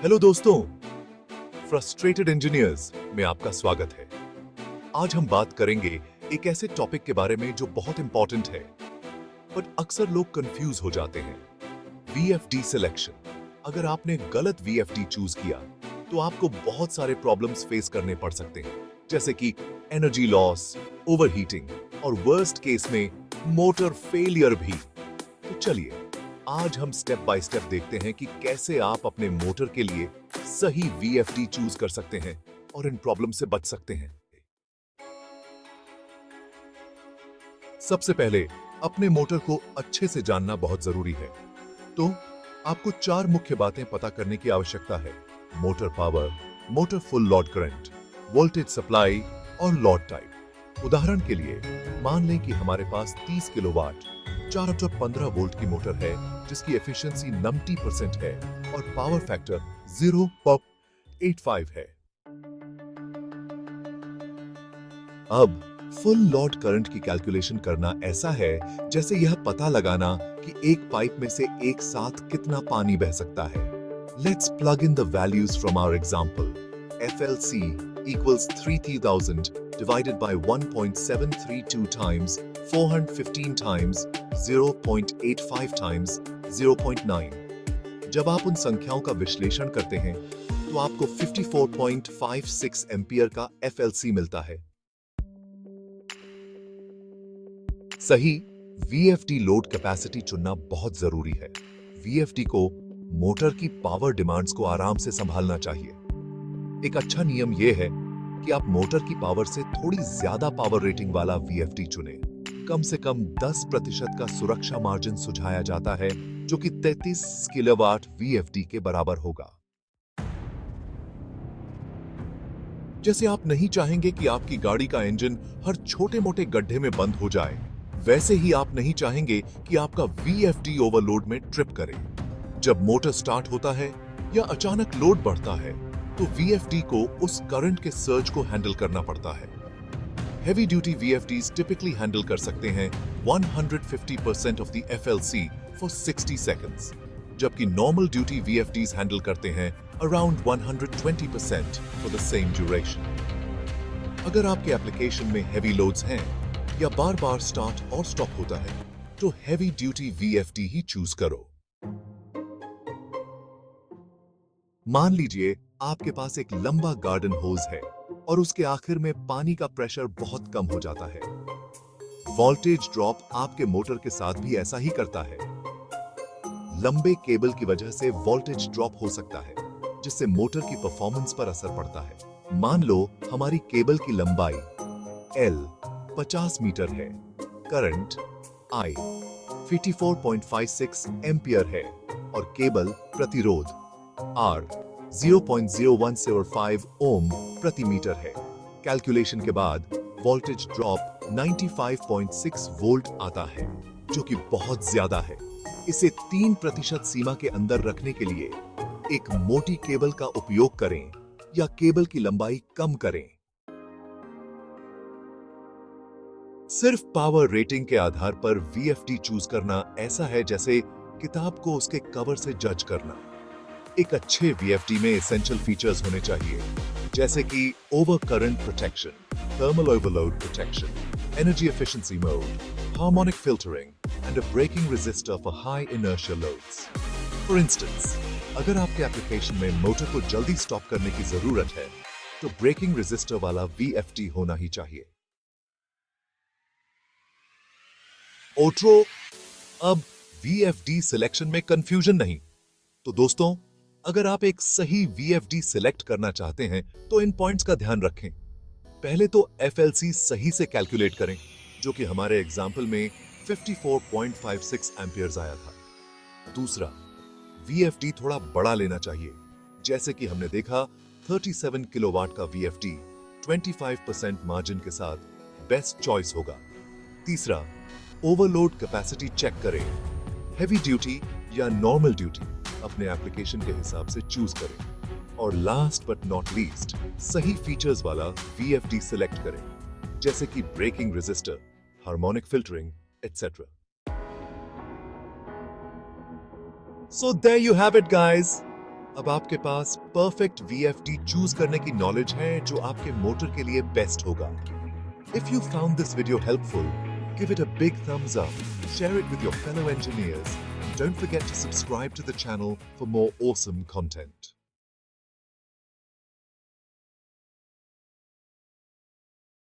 Hello दोस्तों, frustrated engineers में आपका स्वागत है। आज हम बात करेंगे एक ऐसे टॉपिक के बारे में जो बहुत इंपॉर्टेंट है, बट अक्सर लोग कंफ्यूज हो जाते हैं। VFD selection. अगर आपने गलत वीएफडी चूज किया तो आपको बहुत सारे प्रॉब्लम्स फेस करने पड़ सकते हैं, जैसे कि एनर्जी लॉस, ओवरहीटिंग और वर्स्ट केस में मोटर फेलियर भी। तो चलिए आज हम स्टेप बाय स्टेप देखते हैं कि कैसे आप अपने मोटर के लिए सही वीएफडी चूज कर सकते हैं और इन प्रॉब्लम से बच सकते हैं। सबसे पहले अपने मोटर को अच्छे से जानना बहुत जरूरी है। तो आपको 4 मुख्य बातें पता करने की आवश्यकता है: motor power, motor full load current, voltage supply और लोड टाइप। उदाहरण के लिए मान लें कि हमारे पास 30 किलोवाट 415 वोल्ट की मोटर है जिसकी एफिशिएंसी 90% है और पावर फैक्टर 0.85 है। अब फुल लोड करंट की कैलकुलेशन करना ऐसा है जैसे यह पता लगाना कि एक पाइप में से एक साथ कितना पानी बह सकता है। Let's plug in the values from our example. FLC equals 3000 divided by 1.732 times 415 times 0.85 times 0.9। जब आप उन संख्याओं का विश्लेषण करते हैं तो आपको 54.56 एम्पियर का FLC मिलता है। सही VFD लोड कैपेसिटी चुनना बहुत जरूरी है। VFD को मोटर की पावर डिमांड्स को आराम से संभालना चाहिए। एक अच्छा नियम यह है कि आप मोटर की पावर से थोड़ी ज्यादा पावर रेटिंग वाला VFD चुनें। कम से कम 10% का सुरक्षा मार्जिन सुझाया जाता है, जो कि 33 किलोवाट VFD के बराबर होगा। जैसे आप नहीं चाहेंगे कि आपकी गाड़ी का इंजन हर छोटे मोटे गड्ढे में बंद हो जाए, वैसे ही आप नहीं चाहेंगे कि आपका VFD ओवरलोड में ट्रिप करे। जब मोटर स्टार्ट होता है या अचानक लोड बढ़ता है तो VFD को उस करंट के सर्ज को हैंडल करना पड़ता है। Heavy duty VFDs typically handle कर सकते हैं 150% of the FLC for 60 seconds, जबकि नॉर्मल ड्यूटी VFDs हैंडल करते हैं around 120% for the same duration. अगर आपके एप्लीकेशन में हेवी लोड्स हैं या बार-बार स्टार्ट और स्टॉप होता है तो हेवी ड्यूटी VFD ही चूज करो। मान लीजिए आपके पास एक लंबा गार्डन होज है और उसके आखिर में पानी का प्रेशर बहुत कम हो जाता है। वोल्टेज ड्रॉप आपके मोटर के साथ भी ऐसा ही करता है। लंबे केबल की वजह से वोल्टेज ड्रॉप हो सकता है, जिससे मोटर की परफॉर्मेंस पर असर पड़ता है। मान लो हमारी केबल की लंबाई L 50 मीटर है, करंट I 54.56 एम्पियर है और केबल प्रतिरोध R 0.0105 ओम प्रति मीटर है। कैलकुलेशन के बाद वोल्टेज ड्रॉप 95.6 वोल्ट आता है, जो कि बहुत ज्यादा है। इसे 3% सीमा के अंदर रखने के लिए एक मोटी केबल का उपयोग करें या केबल की लंबाई कम करें। सिर्फ पावर रेटिंग के आधार पर VFD चूज करना ऐसा है जैसे किताब को उसके कवर से जज करना। एक अच्छे VFD में एसेंशियल फीचर्स होने चाहिए, जैसे कि over current protection, thermal overload protection, energy efficiency mode, harmonic filtering and a braking resistor for high inertia loads. For instance, अगर आपके एप्लीकेशन में मोटर को जल्दी स्टॉप करने की जरूरत है तो ब्रेकिंग रेजिस्टर वाला VFD होना ही चाहिए। ओट्रो, अब VFD सिलेक्शन में कंफ्यूजन नहीं। तो दोस्तों, अगर आप एक सही VFD सिलेक्ट करना चाहते हैं तो इन पॉइंट्स का ध्यान रखें। पहले तो FLC सही से कैलकुलेट करें, जो कि हमारे एग्जाम्पल में 54.56 एम्पियर्स आया था। दूसरा, VFD थोड़ा बड़ा लेना चाहिए, जैसे कि हमने देखा 37 किलोवाट का VFD 25% मार्जिन के साथ बेस्ट चॉइस होगा। तीसरा, ओवरलोड कैपेसिटी चेक करें। हेवी ड्यूटी या नॉर्मल ड्यूटी अपने एप्लीकेशन के हिसाब से चूज करें। और लास्ट बट नॉट लीस्ट, सही फीचर्स वाला VFD सिलेक्ट करें, जैसे कि braking resistor, harmonic filtering etcetera. So there you have it, guys. अब आपके पास परफेक्ट VFD चूज करने की नॉलेज है जो आपके मोटर के लिए बेस्ट होगा। If you found this video helpful, give it a big thumbs up, share it with your fellow engineers, and don't forget to subscribe to the channel for more awesome content.